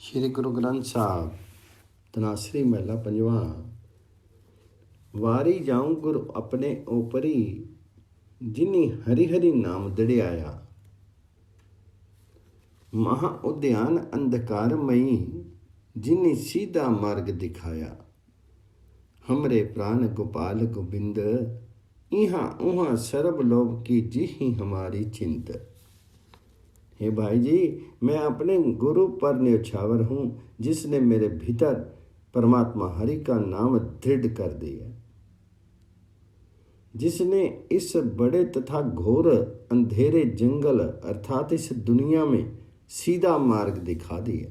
श्री गुरु ग्रंथ साहब तनासरी महला पंजवा। वारी जाऊं गुरु अपने ओपरी, जिन्नी हरि हरि नाम दड़ियाया। महा उद्यान अंधकारमयी, जिन्नी सीधा मार्ग दिखाया। हमरे प्राण गोपाल गोबिंद, इहाँ उहाँ सर्व लोभ की जिही हमारी चिंत। हे भाई जी, मैं अपने गुरु पर न्यौछावर हूँ, जिसने मेरे भीतर परमात्मा हरि का नाम दृढ़ कर दिया, जिसने इस बड़े तथा घोर अंधेरे जंगल अर्थात इस दुनिया में सीधा मार्ग दिखा दिया।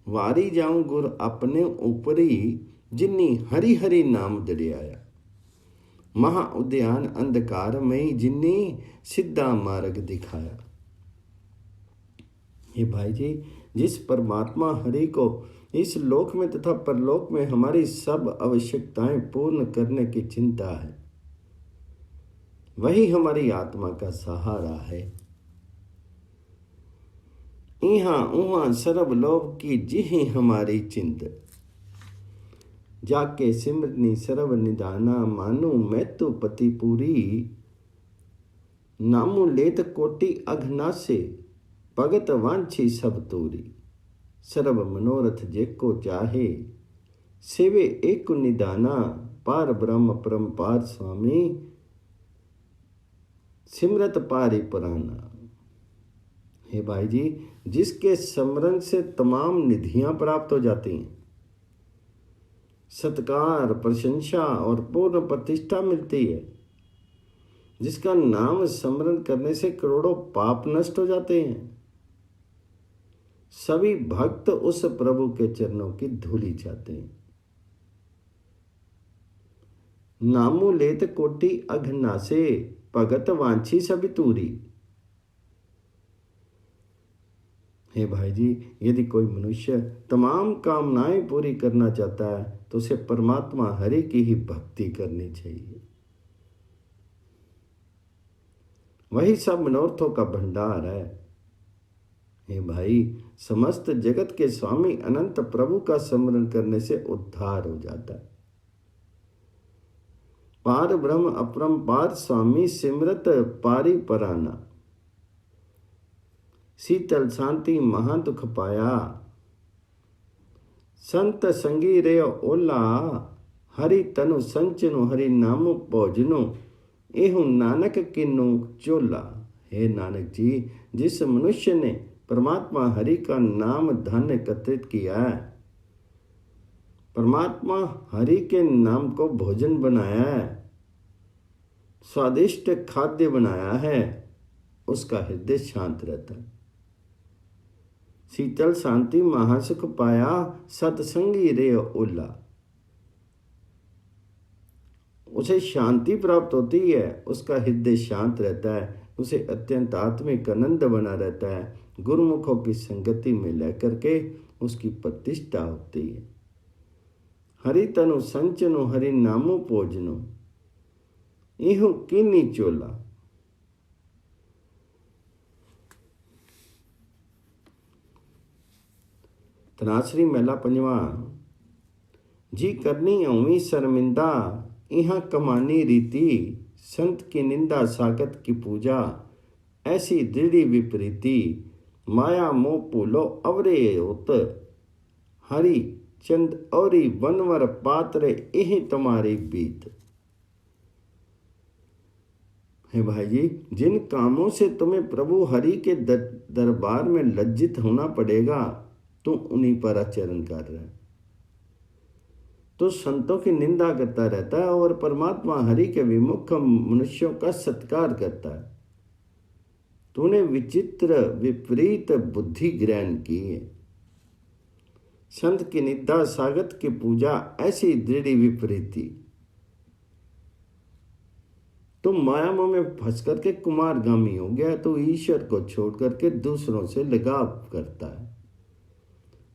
वारी जाऊं गुरु अपने ऊपरी, जिन्नी हरि हरि नाम दड़ियाया। महा उद्यान अंधकारमयी, जिन्नी सीधा मार्ग दिखाया। हे भाई जी, जिस परमात्मा हरि को इस लोक में तथा परलोक में हमारी सब आवश्यकताएं पूर्ण करने की चिंता है, वही हमारी आत्मा का सहारा है। इहाँ उहाँ सर्व लोभ की जिही हमारी चिंत। जाके सिमरनी सर्व निदाना, मानू मैं तो पति पूरी। नामू लेत कोटि अघनासे, भगत वांछी सब तोरी। सर्व मनोरथ जेको चाहे, सेवे एक निदाना। पार ब्रह्म परमपार स्वामी, सिमरत पारी पुराना। हे भाई जी, जिसके स्मरण से तमाम निधियां प्राप्त हो जाती हैं, सत्कार प्रशंसा और पूर्ण प्रतिष्ठा मिलती है, जिसका नाम स्मरण करने से करोड़ों पाप नष्ट हो जाते हैं, सभी भक्त उस प्रभु के चरणों की धूली चाहते हैं। नामू लेत कोटि अघनासे, भगत वांछी सब तूरी। हे भाई जी, यदि कोई मनुष्य तमाम कामनाएं पूरी करना चाहता है, तो उसे परमात्मा हरि की ही भक्ति करनी चाहिए। वही सब मनोरथों का भंडार है। हे भाई, समस्त जगत के स्वामी अनंत प्रभु का स्मरण करने से उद्धार हो जाता है। पार ब्रह्म अपरंपार स्वामी, सिमरत पारी पराना। शीतल शांति महा दुख पाया, संत संगी रे ओला। हरि तनु संचनु हरि नामु भोजनु, एहु नानक किन्नु चोला। हे नानक जी, जिस मनुष्य ने परमात्मा हरि का नाम धन एकत्रित किया है, परमात्मा हरि के नाम को भोजन बनाया है, स्वादिष्ट खाद्य बनाया है, उसका हृदय शांत रहता है। शीतल शांति महासुख पाया, सत्संगी रे ओला। उसे शांति प्राप्त होती है, उसका हृदय शांत रहता है, उसे अत्यंत आत्मिक आनंद बना रहता है। गुरुमुखों की संगति में लेकर के उसकी प्रतिष्ठा होती है। हरि तनु संचनु हरि नामु भोजनु, इहु कीनी चोला। तनासरी महला पंजवा। जी करनी अवी शर्मिंदा, इहाँ कमानी रीति। संत की निंदा सागत की पूजा, ऐसी दृढ़ी विपरीति। माया मोह भूलो अवरे होत, हरि चंद औरी बनवर पात्र, यही तुम्हारी बीत। है भाई जी, जिन कामों से तुम्हें प्रभु हरि के दरबार में लज्जित होना पड़ेगा, तुम उन्हीं पर आचरण कर रहे हैं। तो संतों की निंदा करता रहता है और परमात्मा हरि के विमुख मनुष्यों का सत्कार करता है। तूने विचित्र विपरीत बुद्धि ग्रहण की है। संत की निंदा सागत की पूजा, ऐसी दृढ़ विपरीति। तुम माया मोह में फंस करके कुमारगामी हो गया, तो ईश्वर को छोड़ करके दूसरों से लगाव करता है।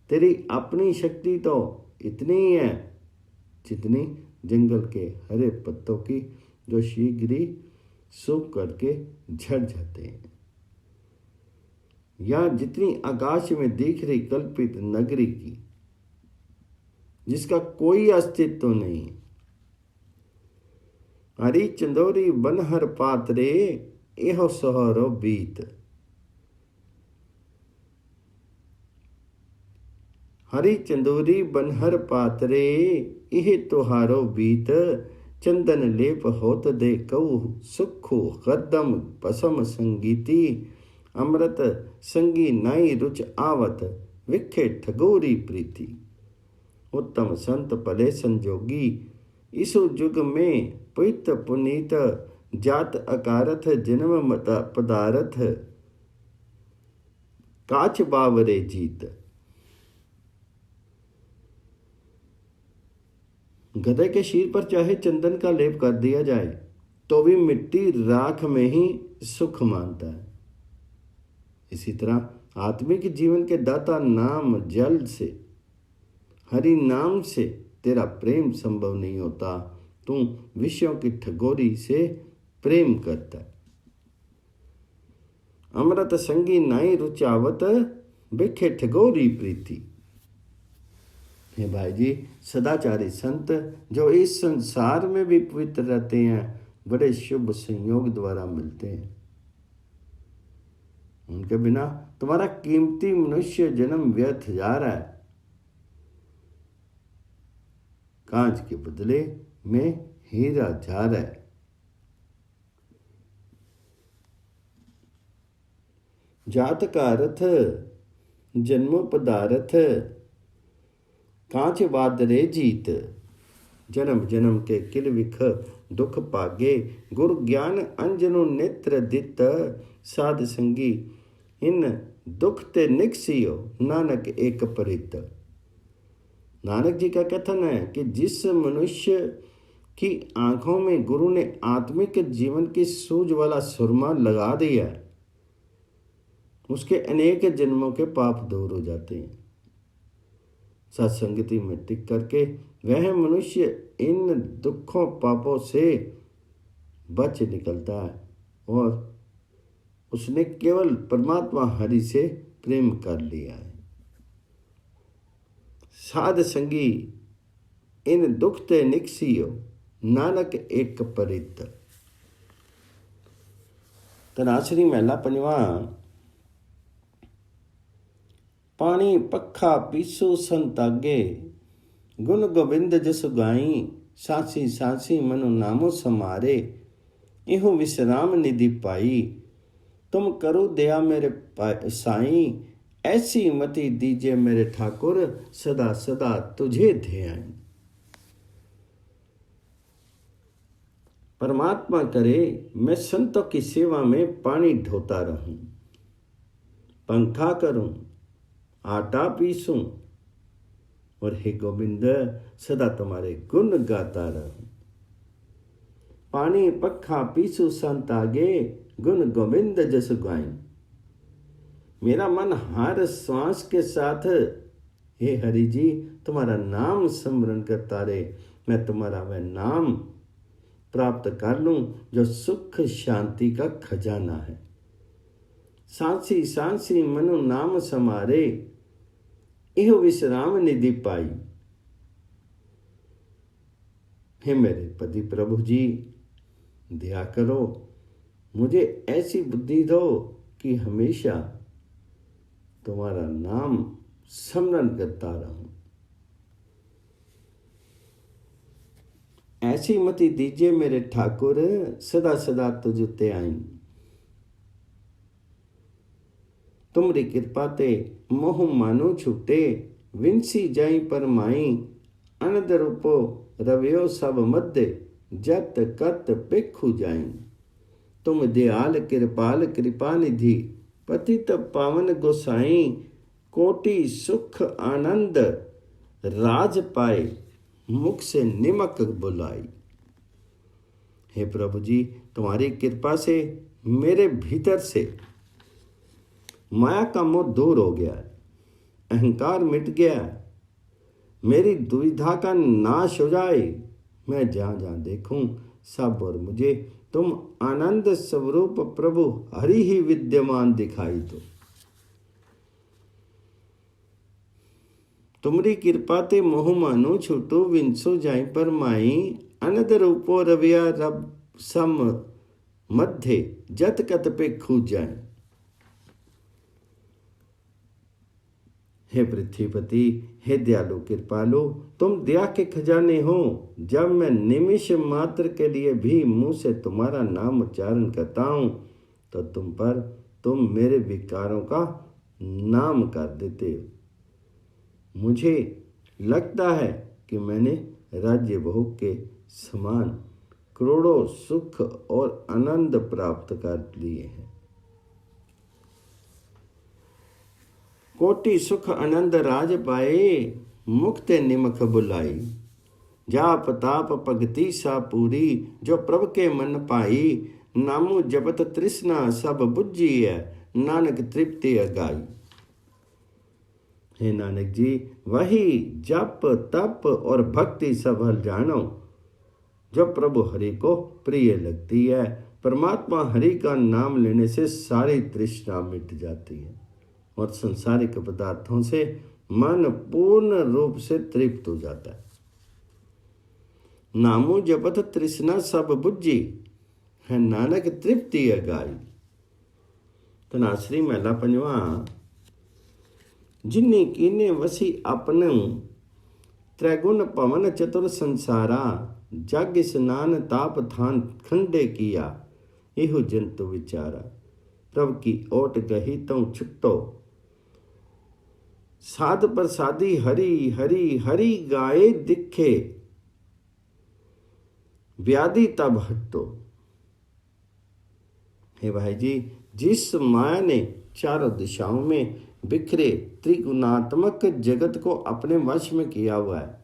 तेरी अपनी शक्ति तो इतनी ही है जितनी जंगल के हरे पत्तों की, जो शीघ्र ही सूख करके झड़ जाते हैं। या जितनी आकाश में दिख रही कल्पित नगरी की, जिसका कोई अस्तित्व नहीं। हरी चंदोरी बनहर पात्रे एहो सोहरो बीत। हरी चंदोरी बनहर पात्रे इह तुहारो बीत। चंदन लेप होत दे कऊ सुखो हरदम पसम संगीती। अमृत संगी नाई रुच आवत विखे ठगोरी प्रीति। उत्तम संत भले संजोगी इसु जुग में पित पुनीत। जात अकारथ जन्म मता पदारथ काच बावरे जीत। गधे के शीर पर चाहे चंदन का लेप कर दिया जाए तो भी मिट्टी राख में ही सुख मानता है। इसी तरह आत्मिक जीवन के दाता नाम जल से, हरि नाम से तेरा प्रेम संभव नहीं होता। तू विषयों की ठगोरी से प्रेम करता है। अमृत संगी नाई रुचावत बिखे ठगोरी प्रीति। हे भाई जी, सदाचारी संत जो इस संसार में भी पवित्र रहते हैं, बड़े शुभ संयोग द्वारा मिलते हैं। उनके बिना तुम्हारा कीमती मनुष्य जन्म व्यर्थ जा रहा है। कांच के बदले में हीरा जा रहा है। जात का अर्थ जन्मो पदार्थ कांच वादरे जीत। जन्म जन्म के किल विख दुख पागे। गुरु ज्ञान अंजनु नेत्र दित। साध संगी इन दुख ते निकसियो नानक एक परित। नानक जी का कथन है कि जिस मनुष्य की आंखों में गुरु ने आत्मिक जीवन की सूझ वाला सुरमा लगा दिया, उसके अनेक जन्मों के पाप दूर हो जाते हैं। सत्संगति में टिक करके वह मनुष्य इन दुखों पापों से बच निकलता है और उसने केवल परमात्मा हरि से प्रेम कर लिया है। साध संगी इन दुख ते निकसियो नानक एक परित। तनासरी महला पंजवा। पानी पखा पीसो संतागे। गुण गोविंद जस गाई। सांसी सांसी मनु नामो समारे। इहु विश्राम निधि पाई। तुम करो दया मेरे साई। ऐसी मति दीजिए मेरे ठाकुर। सदा सदा तुझे ध्यान। परमात्मा करे मैं संतों की सेवा में पानी ढोता रहूं, पंखा करूं, आटा पीसूं और हे गोविंद सदा तुम्हारे गुण गाता रहूं। पानी पखा पीसू संत आगे। गुण गोविंद जस गाई। मेरा मन हर श्वास के साथ हे हरि जी तुम्हारा नाम स्मरण करता रहे। मैं तुम्हारा वह नाम प्राप्त कर लूं जो सुख शांति का खजाना है। सांसी सांसी मनु नाम समारे। यह विश्राम निधि पाई। हे मेरे पति प्रभु जी दया करो, मुझे ऐसी बुद्धि दो कि हमेशा तुम्हारा नाम स्मरण करता रहूं। ऐसी मति दीजिए मेरे ठाकुर। सदा सदा तुझ ते आई। तुमरी कृपा ते मोह मानो छूटे। विंसी जाई परमाई। अनद रूपो रव्यो सब मध्य। जत कत पेखु जाई। तुम दयाल कृपाल कृपा निधि। पतित पावन गोसाई। कोटि सुख आनंद राज पाए। मुख से निमक बुलाई। हे प्रभु जी तुम्हारी कृपा से मेरे भीतर से माया का मोह दूर हो गया, अहंकार मिट गया, मेरी दुविधा का नाश हो जाए। मैं जहाँ जहाँ देखूं सब और मुझे तुम आनंद स्वरूप प्रभु हरि ही विद्यमान दिखाई दो। तुमरी कृपा ते मोह मानो छूटो विंसो जाय पर माई अनद रूपो रविया रब सम मध्य जत कत पे खू जाए। हे पृथ्वीपति, हे दयालु कृपालु, तुम दया के खजाने हो। जब मैं निमिष मात्र के लिए भी मुंह से तुम्हारा नाम उच्चारण करता हूं तो तुम मेरे विकारों का नाम कर देते हो। मुझे लगता है कि मैंने राज्य भोग के समान करोड़ों सुख और आनंद प्राप्त कर लिए हैं। कोटि सुख आनंद राज पाए, मुक्त निमख बुलाई। जाप ताप भगति सा पूरी, जो प्रभ के मन पाई। नामो जपत तृष्णा सब बुझी है, नानक तृप्ति अगाई। हे नानक जी, वही जप तप और भक्ति सब हल जानो, जो प्रभु हरि को प्रिय लगती है। परमात्मा हरि का नाम लेने से सारी तृष्णा मिट जाती है और संसारिक पदार्थों से मन पूर्ण रूप से तृप्त हो जाता है। नामो जपत तृष्णा सब बुझी, है नानक तृप्ति अगाई। तनाश्री महला पंजवा। जिन्नी कीने वसी अपनू, त्रैगुण पवन चतुर संसारा। जग स्नान ताप थान खंडे किया, इहो जंतु विचारा। प्रभ की ओट गही तो छुट्टो, साध प्रसादी हरि हरि हरि गाए दिखे। व्याधि तब हटो। हे भाई जी, जिस माया ने चारों दिशाओं में बिखरे त्रिगुणात्मक जगत को अपने वश में किया हुआ है,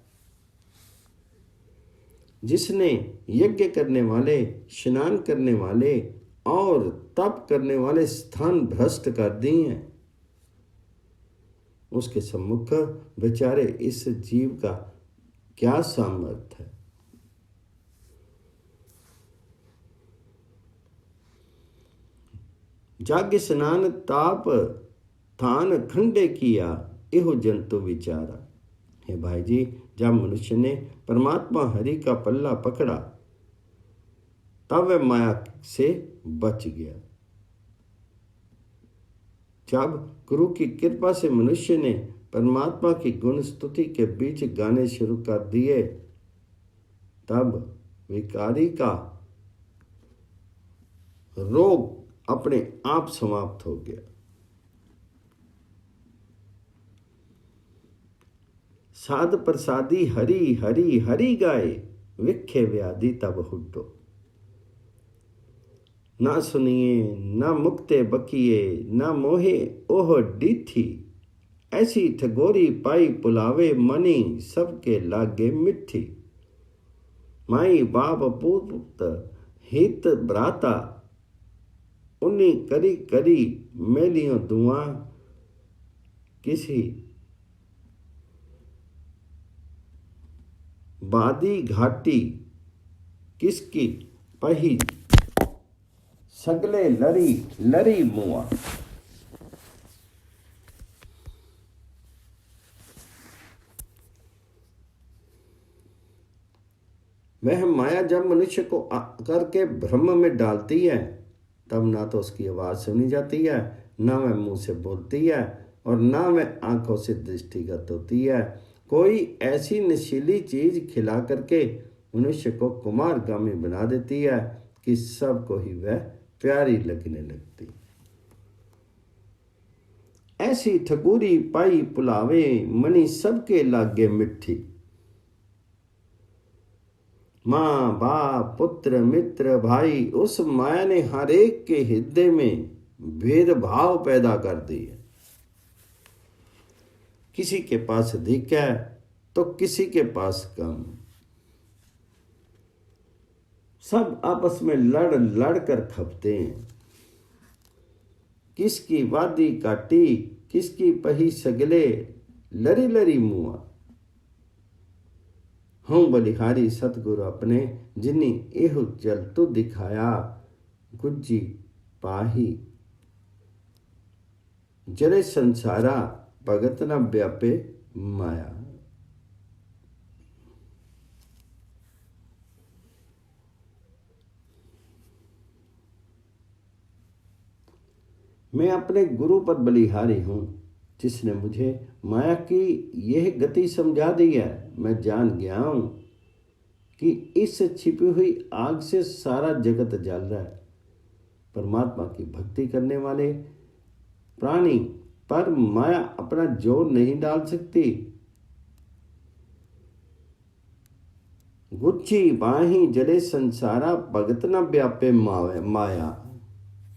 जिसने यज्ञ करने वाले, स्नान करने वाले और तप करने वाले स्थान भ्रष्ट कर दिए हैं, उसके सम्मुख बेचारे इस जीव का क्या सामर्थ्य है। जाग्य स्नान ताप थान खंडे किया, इहो जंतु विचारा। हे भाई जी, जब मनुष्य ने परमात्मा हरि का पल्ला पकड़ा तब वह माया से बच गया। जब गुरु की कृपा से मनुष्य ने परमात्मा की गुण स्तुति के बीच गाने शुरू कर दिए, तब विकारी का रोग अपने आप समाप्त हो गया। साध प्रसादी हरि हरि हरि गाए, विखे व्याधि तब हुड्डो। ना सुनिए ना मुक्ते बकिए, ना मोहे ओह डीथी। ऐसी ठगोरी पाई पुलावे, मनी सबके लागे मिठी। माई बाप पुत्र हित भ्राता, उन्नी करी करी मेलियों दुआ। किसी बादी घाटी किसकी पही, सगले लरी लरी मुआ। वह माया जब मनुष्य को करके भ्रम में डालती है, तब ना तो उसकी आवाज सुनी जाती है, ना वह मुंह से बोलती है और ना वह आंखों से दृष्टिगत होती है। कोई ऐसी नशीली चीज खिला करके मनुष्य को कुमारगामी बना देती है कि सबको ही वह प्यारी लगने लगती। ऐसी ठगुरी पाई पुलावे, मनी सबके लागे मिठी। माँ बाप पुत्र मित्र भाई, उस माया ने हर एक के हृदय में भेदभाव पैदा कर दिया। किसी के पास अधिक है तो किसी के पास कम। सब आपस में लड़ लड़ कर खपते हैं। किसकी वादी काटी, किसकी पही सगले, लरी लरी मुआ। हूँ बलिहारी सतगुरु अपने, जिन्नी एहु जलतु दिखाया। गुज्जी पाही जरे संसारा, भगत न व्यापे माया। मैं अपने गुरु पर बलिहारी हूँ, जिसने मुझे माया की यह गति समझा दी है। मैं जान गया हूँ कि इस छिपी हुई आग से सारा जगत जल रहा है। परमात्मा की भक्ति करने वाले प्राणी पर माया अपना जोर नहीं डाल सकती। गुच्छी बाही जले संसारा, भगत न व्यापे माया।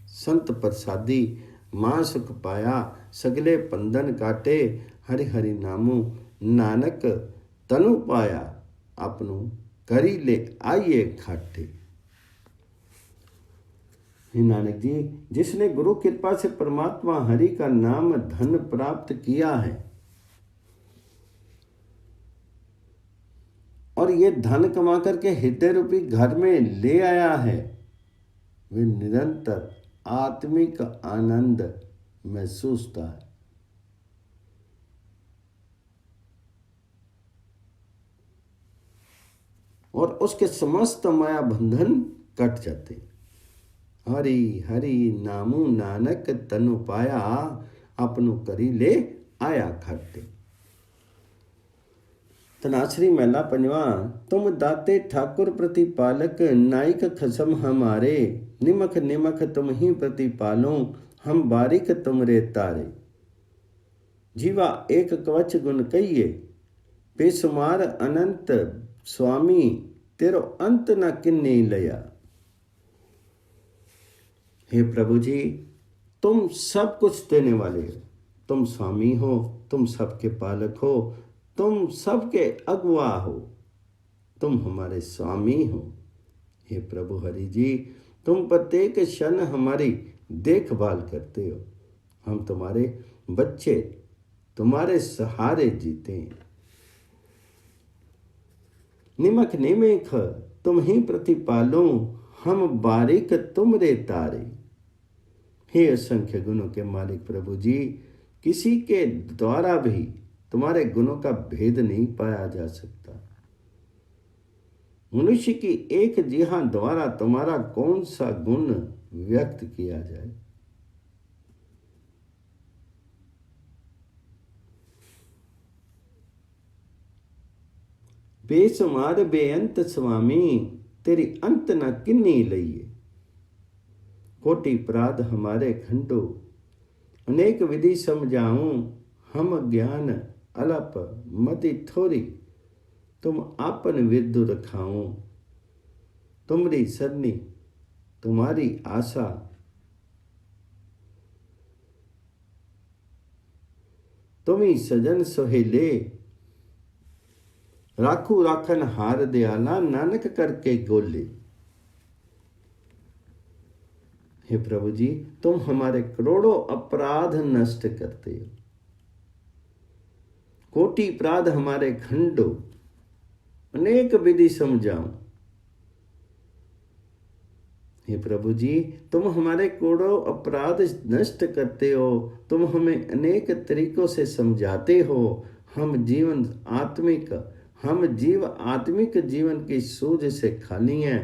संत प्रसादी मां सुख पाया, सगले पंदन काटे। हरि हरि नामो नानक तनु पाया, अपनों करी ले आइए खाटे। हे नानक जी, जिसने गुरु कृपा से परमात्मा हरि का नाम धन प्राप्त किया है और ये धन कमा करके हृदय रूपी घर में ले आया है, वे निरंतर आत्मिक आनंद महसूस होता है। और उसके समस्त माया बंधन कट जाते। हरि हरि नामू नानक तनु पाया, अपनों करी ले आया खाटे। तनाश्री महला पंजवा। तुम दाते ठाकुर प्रतिपालक, नाइक खसम हमारे। निमख निमख तुम ही प्रतिपालो, हम बारिक तुमरे तारे। जीवा एक कवच गुण कहिए, बेसुमार अनंत स्वामी। तेरो अंत न किन्नी लया। हे प्रभु जी, तुम सब कुछ देने वाले हो, तुम स्वामी हो, तुम सबके पालक हो, तुम सबके अगुआ हो, तुम हमारे स्वामी हो। हे प्रभु हरि जी, तुम प्रत्येक क्षण हमारी देखभाल करते हो। हम तुम्हारे बच्चे, तुम्हारे सहारे जीते हैं। निमक निमिख तुम ही प्रतिपालो, हम बारिक तुमरे तारे। हे असंख्य गुणों के मालिक प्रभु जी, किसी के द्वारा भी तुम्हारे गुणों का भेद नहीं पाया जा सकता। मनुष्य की एक जिहा द्वारा तुम्हारा कौन सा गुण व्यक्त किया जाए। बेसुमार बेअंत स्वामी, तेरी अंत न किन्नी लइए। कोटि अपराध हमारे खंडो, अनेक विधि समझाऊं। हम ज्ञान अलप मति थोरी, तुम आपन विद्दु रखाओ। तुमरी सरनी तुम्हारी आशा, तुम्ही सजन सोहेले। राखू राखन हार दयाला, नानक करके गोले। हे प्रभु जी, तुम हमारे करोड़ों अपराध नष्ट करते हो। कोटि अपराध हमारे खंडो, अनेक विधि समझाऊं। हे प्रभु जी, तुम हमारे करोड़ों अपराध नष्ट करते हो, तुम हमें अनेक तरीकों से समझाते हो। हम जीव आत्मिक जीवन की सूझ से खाली हैं।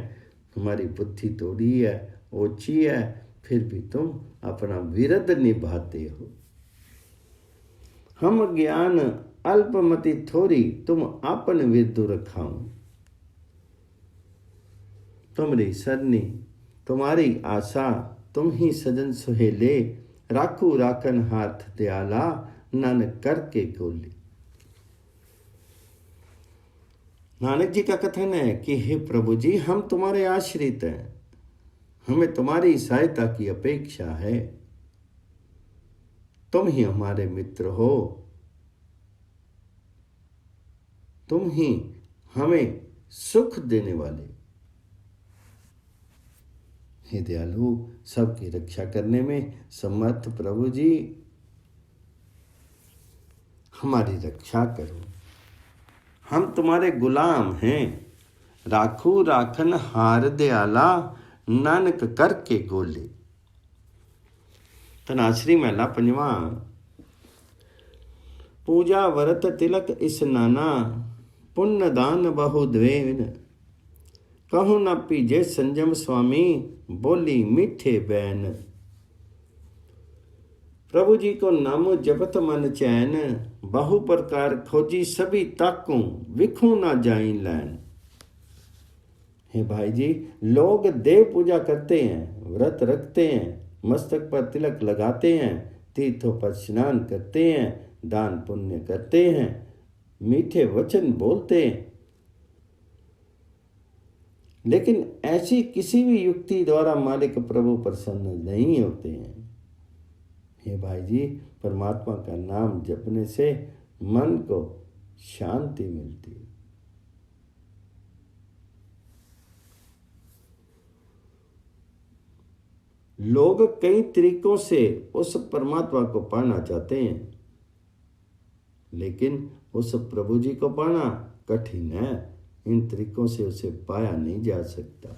हमारी बुद्धि तोड़ी है, ओछी है, फिर भी तुम अपना विरद निभाते हो। हम ज्ञान अल्पमति थोरी, तुम आपन विद्दु रखाऊं। तुमरी सरनी तुम्हारी आशा, तुम ही सजन सुहेले। राखू राखन हाथ दयाला, नानक करके गोले। नानक जी का कथन है कि हे प्रभु जी, हम तुम्हारे आश्रित हैं, हमें तुम्हारी सहायता की अपेक्षा है। तुम ही हमारे मित्र हो, तुम ही हमें सुख देने वाले। हे दयालु, सबकी रक्षा करने में समर्थ प्रभु जी, हमारी रक्षा करो। हम तुम्हारे गुलाम हैं। राखू राखन हार दयाला, नानक करके गोले। तनाश्री महला पंजवा। पूजा व्रत तिलक स्नाना, पुण्य दान बहु द्वेन। कहूँ न पीजे संजम स्वामी, बोली मीठे बैन। प्रभु जी को नामो जपत मन चैन, बहु प्रकार खोजी सभी ताकूं, विखूं ना जाई लैन। हे भाई जी, लोग देव पूजा करते हैं, व्रत रखते हैं, मस्तक पर तिलक लगाते हैं, तीर्थों पर स्नान करते हैं, दान पुण्य करते हैं, मीठे वचन बोलते हैं, लेकिन ऐसी किसी भी युक्ति द्वारा मालिक प्रभु प्रसन्न नहीं होते हैं। हे भाई जी, परमात्मा का नाम जपने से मन को शांति मिलती है। लोग कई तरीकों से उस परमात्मा को पाना चाहते हैं, लेकिन उस प्रभु जी को पाना कठिन है। इन तरीकों से उसे पाया नहीं जा सकता।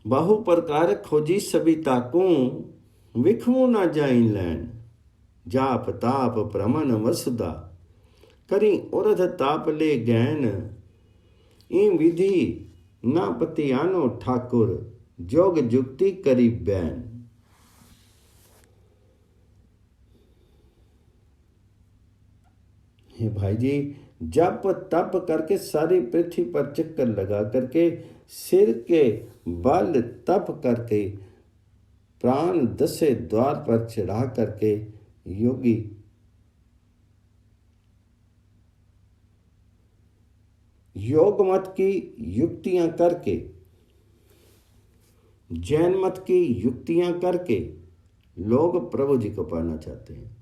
बहु प्रकार खोजी सभी ताकूं, विखमू ना जाई लैन। जाप ताप प्रमन वसुदा, करी उरध ताप ले गैन। ई विधि ना पतियानो ठाकुर, जोग जुक्ति करी बैन। हे भाई जी, जप तप करके सारी पृथ्वी पर चक्कर लगा करके, सिर के बल तप करके, प्राण 10 द्वार पर चढ़ा करके योगी योग मत की युक्तियां करके, जैन मत की युक्तियां करके लोग प्रभु जी को पाना चाहते हैं,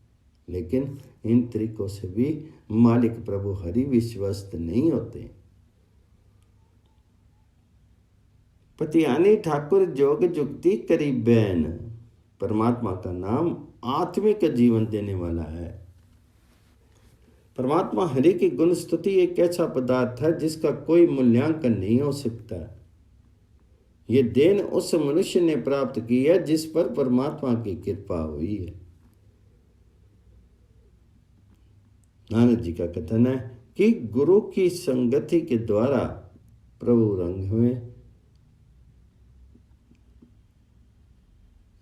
लेकिन इन तरीकों से भी मालिक प्रभु हरि विश्वस्त नहीं होते। पतियानी ठाकुर जोग जुक्ति करी बैन। परमात्मा का नाम आत्मिक जीवन देने वाला है। परमात्मा हरि की गुण स्तुति एक ऐसा पदार्थ है जिसका कोई मूल्यांकन नहीं हो सकता। ये देन उस मनुष्य ने प्राप्त की है जिस पर परमात्मा की कृपा हुई है। नानक जी का कथन है कि गुरु की संगति के द्वारा प्रभु रंग में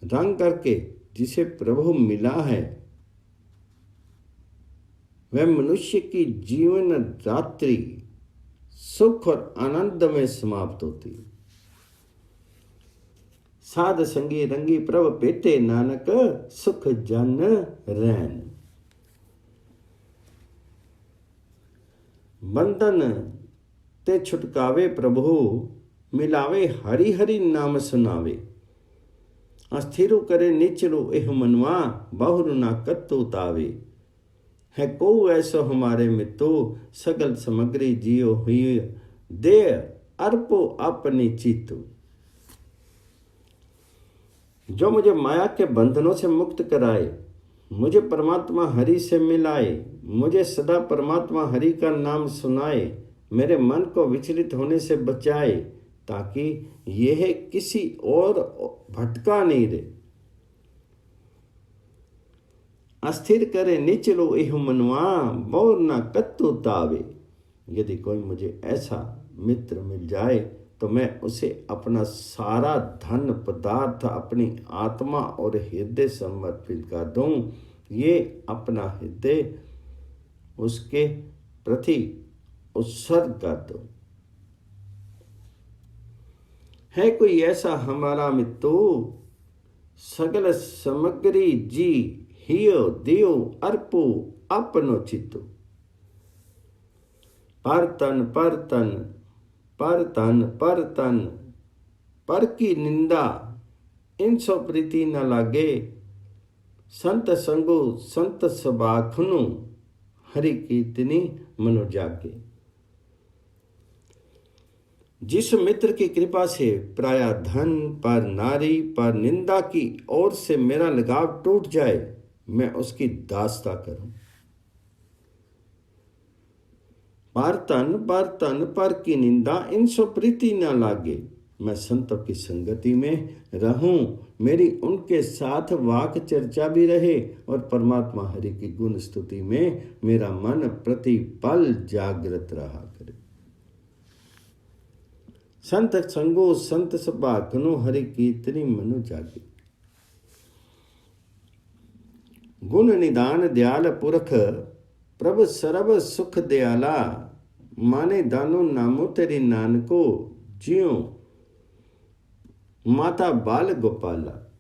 रंग करके जिसे प्रभु मिला है, वह मनुष्य की जीवन रात्रि सुख और आनंद में समाप्त होती। साध संगी रंगी प्रभ पेटे, नानक सुख जन रैन। बंधन ते छुटकावे प्रभु, मिलावे हरि हरि नाम सुनावे। अस्थिरु करे निचरु एह मनवा, बहुरु ना कत्तु तावे। है को ऐसो हमारे मित्रो, सगल समग्री जियो हुई, दे अर्पो अपनी चित्तु। जो मुझे माया के बंधनों से मुक्त कराए, मुझे परमात्मा हरि से मिलाए, मुझे सदा परमात्मा हरि का नाम सुनाए, मेरे मन को विचलित होने से बचाए, ताकि यह किसी और भटका नहीं रहे। अस्थिर करे निचलो एह मनवा, बोर ना कत्तु तावे। यदि कोई मुझे ऐसा मित्र मिल जाए तो मैं उसे अपना सारा धन पदार्थ, अपनी आत्मा और हृदय समर्पित कर दूं। ये अपना हृदय उसके प्रति उत्सर्ग कर दो। है कोई ऐसा हमारा मित्रो, सगल समग्री जी हियो दियो अर्पो अपनो चित्तो। पर तन पर तन पर तन पर तन, पर की निंदा इन सो प्रीति न लागे। संत संगो संत सबाखनु, हरि कीर्तनी मनो जागे। जिस मित्र की कृपा से प्राय धन पर, नारी पर, निंदा की ओर से मेरा लगाव टूट जाए, मैं उसकी दास्ता करूं। पर तन पर की निंदा इन सो प्रीति न लागे। मैं संतों की संगति में रहूं, मेरी उनके साथ वाक चर्चा भी रहे और परमात्मा हरि की गुण स्तुति में मेरा मन प्रतिपल जागृत रहा करे। संत संगो संत सभा कनो हरि कीर्तनी मनु जागे। गुण निदान दयाल पुरख प्रभ सर्व सुख दयाला, माने दानो नामो तेरी नानको जियो माता बाल गोपाला।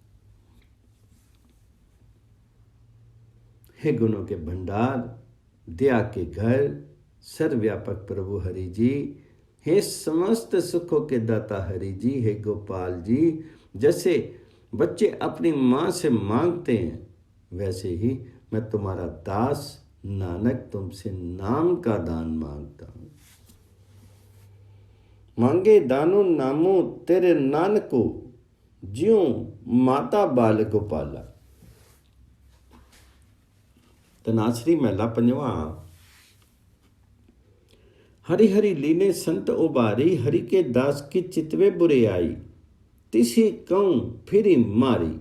हे गुणों के भंडार, दया के घर, सर्वव्यापक प्रभु हरि जी, हे समस्त सुखों के दाता हरि जी, हे गोपाल जी, जैसे बच्चे अपनी माँ से मांगते हैं वैसे ही मैं तुम्हारा दास नानक तुमसे नाम का दान मांगता हूं। मांगे दानो नामो तेरे नानको ज्यों माता बाल गोपाला। तनाश्री महला पंजवा। हरि हरि लीने संत उबारी, हरि के दास की चितवे बुरे आई, तिसी कहूं फिरी मारी।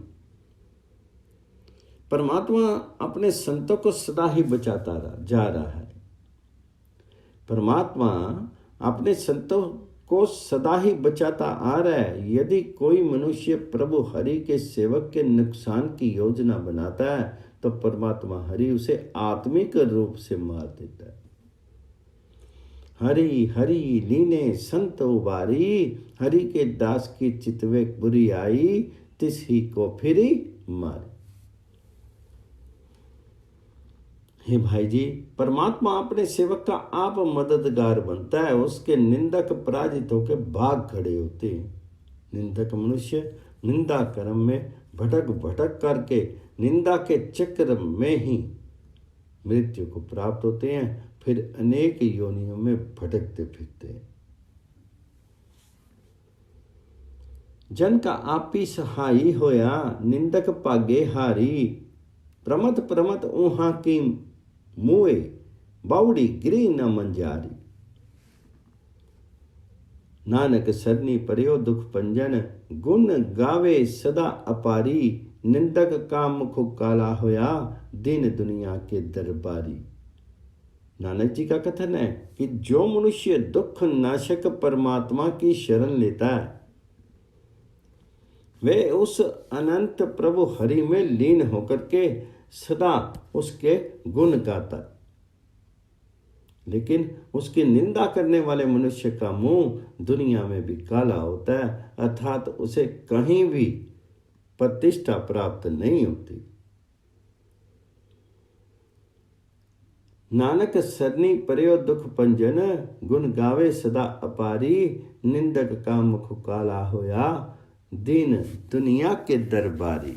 परमात्मा अपने संतों को सदा ही बचाता जा रहा है। परमात्मा अपने संतों को सदा ही बचाता आ रहा है। यदि कोई मनुष्य प्रभु हरि के सेवक के नुकसान की योजना बनाता है तो परमात्मा हरि उसे आत्मिक रूप से मार देता है। हरि हरि लीने संत उबारी, हरि के दास की चितवे बुरी आई, तिस ही को फिरी मारी। हे भाई जी, परमात्मा अपने सेवक का आप मददगार बनता है। उसके निंदक पराजित होकर भाग खड़े होते हैं। निंदक मनुष्य निंदा कर्म में भटक भटक करके निंदा के चक्र में ही मृत्यु को प्राप्त होते हैं, फिर अनेक योनियों में भटकते फिरते हैं। जन का आपी सहाई होया, निंदक पागे हारी, प्रमत प्रमत ऊहा की मुए, बावड़ी गिरी न मंजारी। नानक सरनी पर्यो दुख पंजन, गुण गावे सदा अपारी, निंदक का मुख काला होया, दीन दुनिया के दरबारी। नानक जी का कथन है कि जो मनुष्य दुख नाशक परमात्मा की शरण लेता है वे उस अनंत प्रभु हरि में लीन होकर के सदा उसके गुण गाता है। लेकिन उसकी निंदा करने वाले मनुष्य का मुंह दुनिया में भी काला होता है, अर्थात उसे कहीं भी प्रतिष्ठा प्राप्त नहीं होती। नानक सरनी पर्यो दुख पंजन, गुण गावे सदा अपारी, निंदक का मुख काला होया, दीन दुनिया के दरबारी।